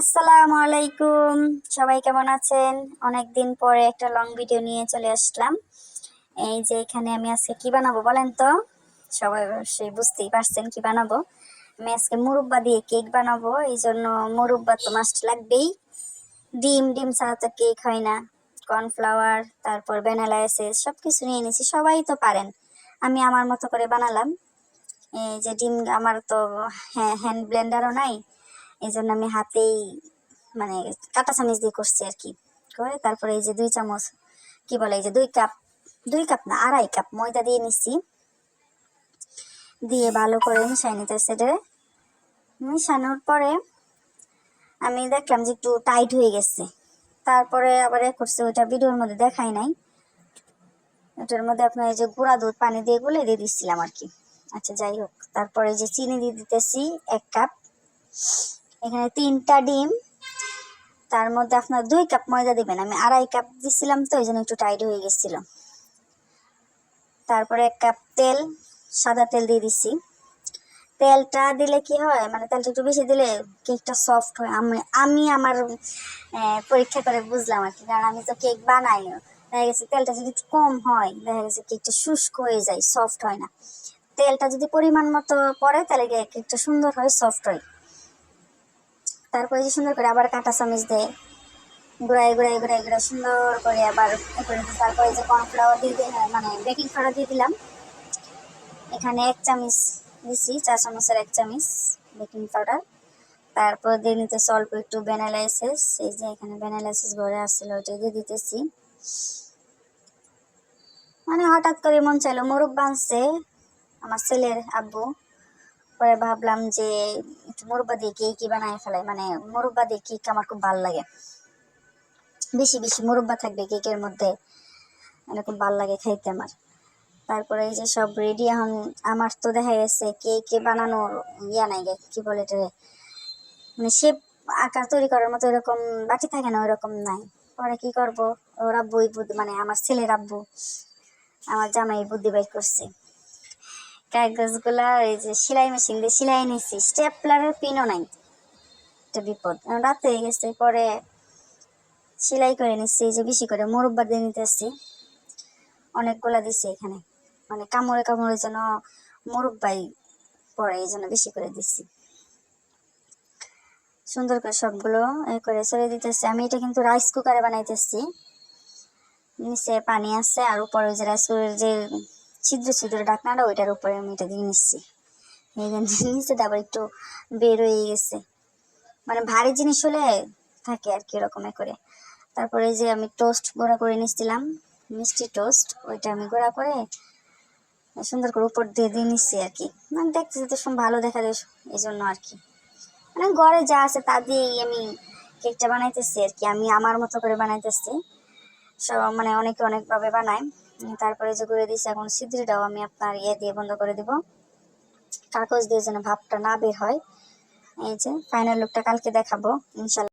আসসালামু আলাইকুম। সবাই কেমন আছেন? অনেকদিন পরে একটা লং ভিডিও নিয়ে চলে আসলাম। এই যে এখানে আমি আজকে কি বানাবো বলেন তো? সবাই অবশ্যই বুঝতেই পারছেন কি বানাবো। আমি আজকে মুরব্বা দিয়ে কেক বানাবো, এই জন্য মুরব্বা তো মাস্ট লাগবেই। ডিম ছাড়া তো কেক হয় না। কর্নফ্লাওয়ার, তারপর ভ্যানিলা এসেন্স সবকিছু নিয়ে নিয়েছি, সবাই তো পারেন। আমি আমার মতো করে বানালাম। এই যে ডিম আমার তো হ্যান্ড ব্লেন্ডারও নাই, এই জন্য আমি হাতেই মানে কাঁটা চামচ দিয়ে করছি আর কি। করে তারপরে এই যে 2 চামচ কি বলে, এই যে 2 কাপ, 2 কাপ না 2.5 কাপ ময়দা দিয়ে নিচ্ছি। দিয়ে ভালো করে মিশাই নিতেছে। মিশানোর পরে আমি দেখলাম যে একটু টাইট হয়ে গেছে। তারপরে আবার করছে, ওইটা ভিডিওর মধ্যে দেখাই নাই। ওটার মধ্যে আপনার এই যে গুঁড়া দুধ পানি দিয়ে গুলে দিয়ে দিচ্ছিলাম আর কি। আচ্ছা যাই হোক, তারপরে যে চিনি দিয়ে দিতেছি 1 কাপ। এখানে 3টা ডিম, তার মধ্যে আপনার 2 কাপ ময়দা দিবেন। আমি 2.5 কাপ দিছিলাম তো এই জন্য একটু টাইট হয়ে গেছিল। তারপরে 1 কাপ তেল, সাদা তেল দিয়ে দিছি। তেলটা দিলে কি হয়, মানে তেলটা একটু বেশি দিলে কেকটা সফট হয়। আমি আমার পরীক্ষা করে বুঝলাম আর কি, কারণ আমি তো কেক বানাই। দেখা গেছে তেলটা যদি একটু কম হয়, দেখা গেছে কেকটা শুষ্ক হয়ে যায়, সফট হয় না। তেলটা যদি পরিমাণ মতো পড়ে তাহলে কেকটা সুন্দর হয়, সফট হয়। তারপরে যে সুন্দর করে আবার কাঁটা চামচ দিয়ে ঘুরাই সুন্দর করে আবার তারপরে যে কর্নফ্লাওয়ার দিয়ে মানে বেকিং পাউডার দিয়ে দিলাম। এখানে 1 চামচ দিছি, 4 চামচের 1 চামচ বেকিং পাউডার। তারপর দিয়ে নিতেছি অল্প একটু ভ্যানিলা এসেন্স। এই যে এখানে ভ্যানিলা এসেন্স ভরে আসছিল, ওইটা দিয়ে দিতেছি। মানে হঠাৎ করে মন চাইলো, মুরব্বা আনছে আমার ছেলের আব্বু। পরে ভাবলাম যে একটু মুরব্বা দিয়ে কেক বানায় ফেলাই, মানে মুরব্বা দিয়ে কেক আমার খুব ভালো লাগে। বেশি বেশি মুরব্বা থাকবে কেকের মধ্যে, এরকম ভাল লাগে খাইতে আমার। তারপরে এই যে সব রেডি। এখন আমার তো দেখা গেছে কেক বানানোর নাই গে, কি বলে এটা, মানে শেপ আকার তৈরি করার মতো এরকম বাটি থাকে না, ওইরকম নাই। পরে কি করব, ওর আব্বু মানে আমার ছেলের আব্বু, আমার জামাই বুদ্ধি বাইর করছে। কাগজগুলা এই যে সেলাই মেশিন দিয়ে সেলাই নিচ্ছি, স্টেপলারের পিনও নাই, এটা বিপদ। রাত হয়ে গেছে, পরে সেলাই করে নিচ্ছি। এই যে বেশি করে মুরব্বা দিয়ে নিতেছি, অনেকগুলা দিছি এখানে, মানে কামড়ে কামড়ে যেন মুরব্বাই পড়ে, এই জন্য বেশি করে দিচ্ছি। সুন্দর করে সবগুলো করে ছেড়ে দিতেছি। আমি এটা কিন্তু রাইস কুকারে বানাইতেছি। নিচে পানি আছে, আর উপরে যে রাইস কুকারের যে ছিদ্র ছিদ্র ঢাকনাটা, ওইটার উপরে আমি এটা দিয়ে নিচ্ছি। এই নিচেটা আবার একটু বের হয়ে গেছে, মানে ভারী জিনিস হলে থাকে আর কি, এরকম করে। তারপরে যে আমি টোস্ট গুঁড়া করে নিচ্ছিলাম, মিষ্টি টোস্ট, ওইটা আমি গুঁড়া করে সুন্দর করে উপর দিয়ে দিয়ে নিচ্ছি আর কি। মানে দেখতে যেতে ভালো দেখা যায়, এই জন্য আর কি। মানে ঘরে যা আছে তা দিয়েই আমি কেকটা বানাইতেছি আর কি। আমি আমার মতো করে বানাইতেছি, সব মানে অনেকে অনেকভাবে বানায়। তারপরে যে করে দিচ্ছি, এখন ছিদ্রিটাও আমি আপনার দিয়ে বন্ধ করে দিব, কাগজ দিয়ে যেন ভাবটা না বের হয়। এই যে ফাইনাল লুকটা কালকে দেখাবো ইনশাল্লাহ।